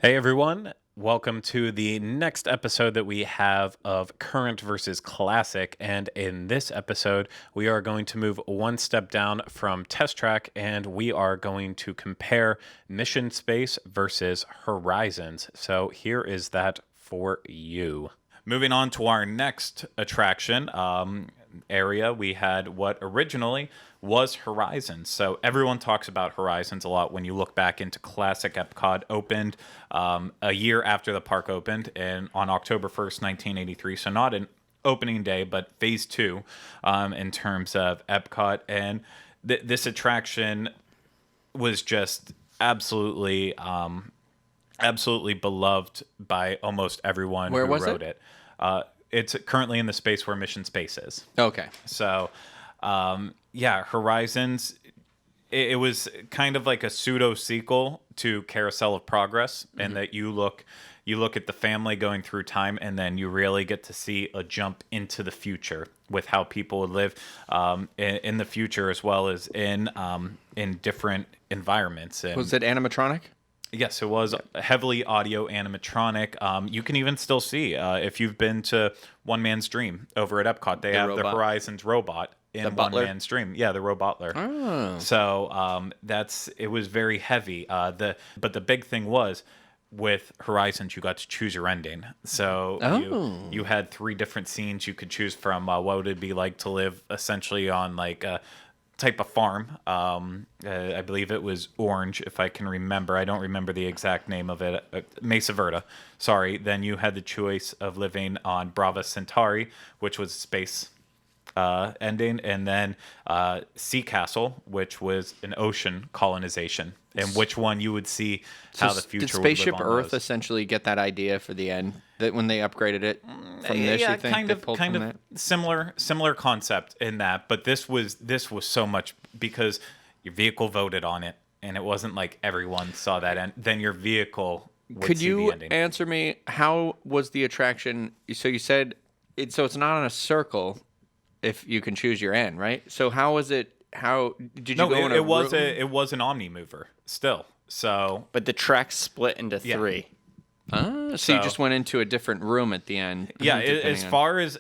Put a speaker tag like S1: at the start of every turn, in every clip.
S1: Hey everyone, welcome to the next episode that we have of Current versus Classic. And in this episode, we are going to move one step down from Test Track and we are going to compare Mission Space versus Horizons. So here is that for you. Moving on to our next attraction area, we had what originally was Horizons. So everyone talks about Horizons a lot when you look back into classic Epcot. Opened a year after the park opened and on October 1st, 1983. So not an opening day, but phase two in terms of Epcot. And this attraction was just absolutely beloved by almost everyone
S2: Where
S1: who
S2: was
S1: rode it. It's currently in the space where Mission Space is.
S2: Okay.
S1: So, Horizons, it was kind of like a pseudo sequel to Carousel of Progress, in that you look at the family going through time, and then you really get to see a jump into the future with how people would live in the future, as well as in different environments. And
S2: Was it animatronic?
S1: yes, it was heavily audio animatronic. You can even still see, if you've been to One Man's Dream over at Epcot, they have the Horizons robot in One Man's Dream. Yeah, the Robotler.
S2: Oh.
S1: So it was very heavy. But the big thing was, with Horizons, you got to choose your ending. So you had 3 different scenes you could choose from. What would it be like to live essentially on like a type of farm? I believe it was Orange, if I can remember. I don't remember the exact name of it. Mesa Verde. Sorry. Then you had the choice of living on Brava Centauri, which was space ending, and then Sea Castle, which was an ocean colonization, and which one you would see how the future would live on. Did
S2: Spaceship Earth essentially get that idea for the end, that when they upgraded it from this?
S1: Yeah,
S2: you think
S1: kind of similar concept in that, but this was so much because your vehicle voted on it, and it wasn't like everyone saw that end. Then your vehicle would
S2: Could
S1: see
S2: you
S1: the ending.
S2: answer me, how was the attraction? So you said it's not on a circle if you can choose your end, right? So how was it? How did you go in a
S1: it was
S2: room?
S1: it was an Omni mover still. So
S3: But the track split into 3.
S2: So you just went into a different room at the end.
S1: yeah, as far as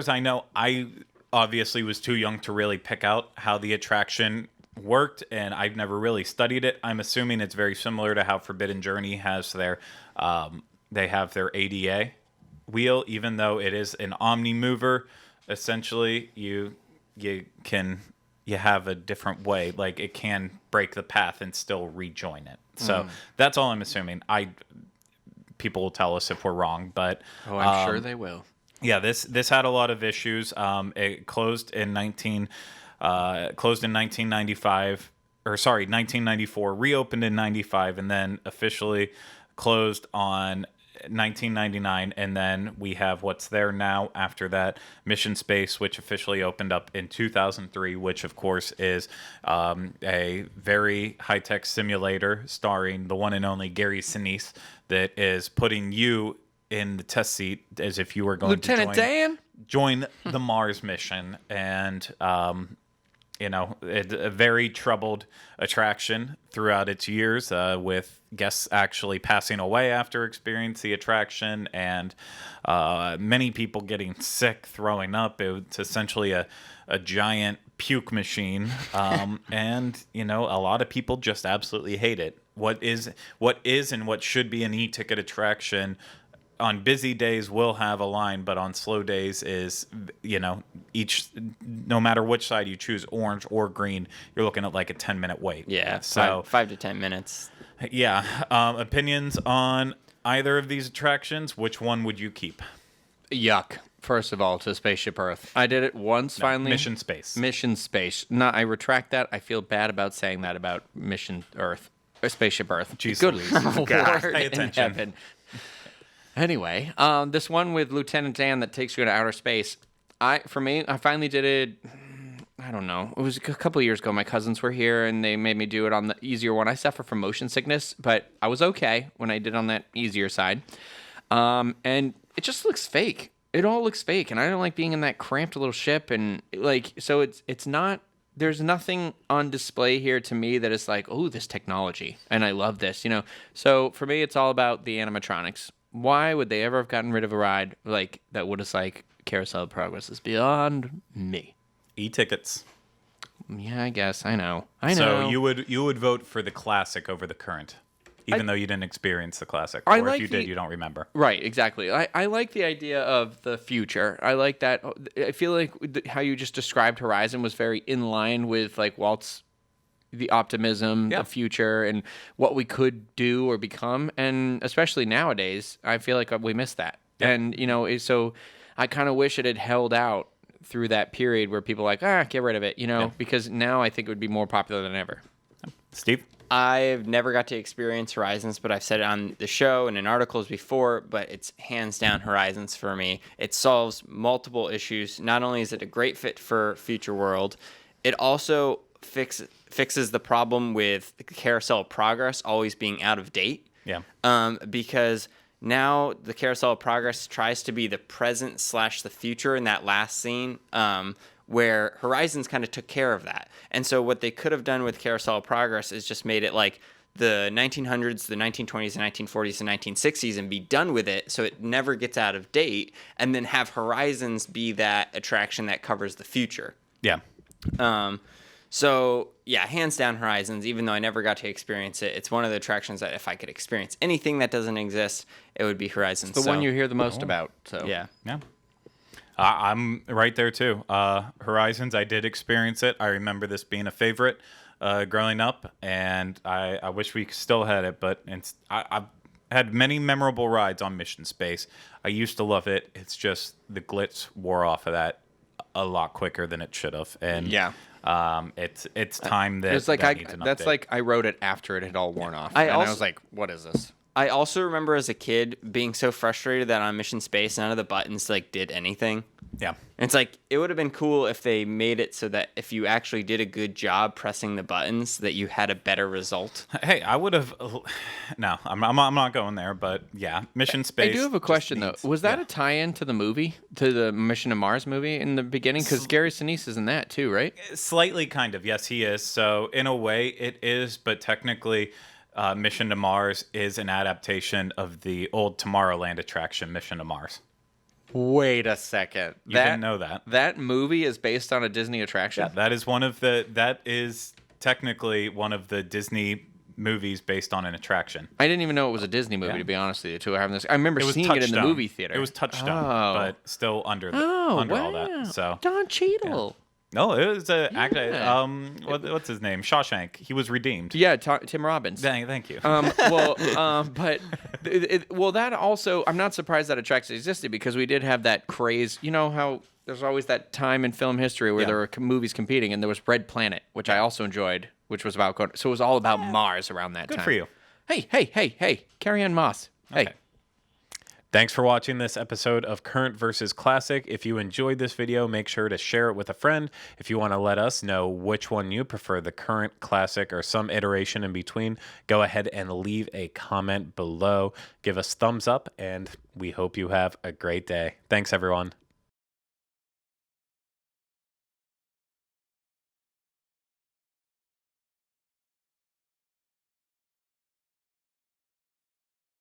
S1: I know, I obviously was too young to really pick out how the attraction worked, and I've never really studied it. I'm assuming it's very similar to how Forbidden Journey has their they have their ADA wheel, even though it is an Omni mover. Essentially, you have a different way, like it can break the path and still rejoin it. So that's all I'm assuming. People will tell us if we're wrong, but
S2: I'm sure they will.
S1: yeah, this had a lot of issues. It closed in 1995, or sorry, 1994. Reopened in 95, and then officially closed on 1999, and then we have what's there now after that, Mission Space, which officially opened up in 2003, which of course is a very high-tech simulator starring the one and only Gary Sinise, that is putting you in the test seat as if you were going
S2: Lieutenant Dan?
S1: join the Mars mission. And it's a very troubled attraction throughout its years, with guests actually passing away after experiencing the attraction, and many people getting sick, throwing up. It's essentially a giant puke machine, and a lot of people just absolutely hate it. What is and what should be an e-ticket attraction on busy days will have a line, but on slow days is, no matter which side you choose, orange or green, you're looking at like a 10-minute wait.
S3: Yeah,
S1: so
S3: 5 to 10 minutes.
S1: Yeah. Opinions on either of these attractions? Which one would you keep?
S2: Yuck. First of all, to Spaceship Earth. I did it once finally.
S1: Mission Space.
S2: Mission Space. No, I retract that. I feel bad about saying that about Mission Earth. Or Spaceship Earth.
S1: Jeez
S2: Good
S1: Louise.
S2: Lord
S1: Pay
S2: in
S1: attention.
S2: heaven. Anyway, this one with Lieutenant Dan that takes you into outer space. I finally did it. I don't know. It was a couple of years ago. My cousins were here, and they made me do it on the easier one. I suffer from motion sickness, but I was okay when I did on that easier side. And it just looks fake. It all looks fake, and I don't like being in that cramped little ship. And so it's not there's nothing on display here to me that is like, oh, this technology, and I love this, you know. So for me, it's all about the animatronics. Why would they ever have gotten rid of a ride like that would have like Carousel of Progress is beyond me.
S1: E-tickets.
S2: Yeah, I guess. I know.
S1: So you would vote for the classic over the current, even though you didn't experience the classic,
S2: I
S1: or
S2: like
S1: if you did, you don't remember.
S2: Right, exactly. I like the idea of the future. I like that. I feel like how you just described Horizon was very in line with like Walt's the optimism, the future, and what we could do or become. And especially nowadays, I feel like we miss that. Yeah. And, you know, so I kind of wish it had held out through that period where people are like, get rid of it, you know, because now I think it would be more popular than ever.
S1: Steve?
S3: I've never got to experience Horizons, but I've said it on the show and in articles before, but it's hands down Horizons for me. It solves multiple issues. Not only is it a great fit for Future World, it also fixes the problem with the Carousel of Progress always being out of date.
S1: Yeah.
S3: Because now the Carousel of Progress tries to be the present / the future in that last scene, where Horizons kind of took care of that. And so what they could have done with Carousel of Progress is just made it like the 1900s, the 1920s, the 1940s, and 1960s and be done with it so it never gets out of date, and then have Horizons be that attraction that covers the future.
S1: Yeah.
S3: So, yeah, hands down Horizons, even though I never got to experience it. It's one of the attractions that if I could experience anything that doesn't exist, it would be Horizons.
S2: It's the one you hear the most about. So
S3: yeah.
S1: Yeah. I'm right there, too. Horizons, I did experience it. I remember this being a favorite growing up, and I wish we still had it, but I've had many memorable rides on Mission Space. I used to love it. It's just the glitz wore off of that a lot quicker than it should have. And
S2: yeah.
S1: It's time that
S2: it's like
S1: that needs an
S2: that's
S1: update.
S2: like I wrote it after it had all worn off.
S3: I
S2: I was like, what is this?
S3: I also remember as a kid being so frustrated that on Mission Space none of the buttons like did anything.
S1: Yeah.
S3: And it's like it would have been cool if they made it so that if you actually did a good job pressing the buttons, that you had a better result.
S1: Hey, I would have. No, I'm not going there. But yeah, Mission Space.
S2: I do have a question though. Was that a tie-in to the movie, to the Mission to Mars movie in the beginning? Because Gary Sinise is in that too, right?
S1: Slightly, kind of. Yes, he is. So in a way, it is. But technically, Mission to Mars is an adaptation of the old Tomorrowland attraction, Mission to Mars.
S2: Wait a second.
S1: You didn't know that.
S2: That movie is based on a Disney attraction?
S1: Yeah, that is technically one of the Disney movies based on an attraction.
S2: I didn't even know it was a Disney movie, to be honest with you, too. I remember seeing it in the movie theater.
S1: It was Touchstone, but still under all that. So
S2: Don Cheadle.
S1: Yeah. No, it was actually what's his name? Shawshank. He was redeemed.
S2: Yeah, Tim Robbins.
S1: Thank you.
S2: But that also, I'm not surprised that attraction existed because we did have that craze. You know how there's always that time in film history where there were movies competing, and there was Red Planet, which I also enjoyed, which was about going. So it was all about Mars around that time.
S1: Good for you.
S2: Hey, Carrie Ann Moss. Hey.
S1: Okay. Thanks for watching this episode of Current versus Classic. If you enjoyed this video, make sure to share it with a friend. If you want to let us know which one you prefer, the current, classic, or some iteration in between, go ahead and leave a comment below. Give us thumbs up, and we hope you have a great day. Thanks, everyone.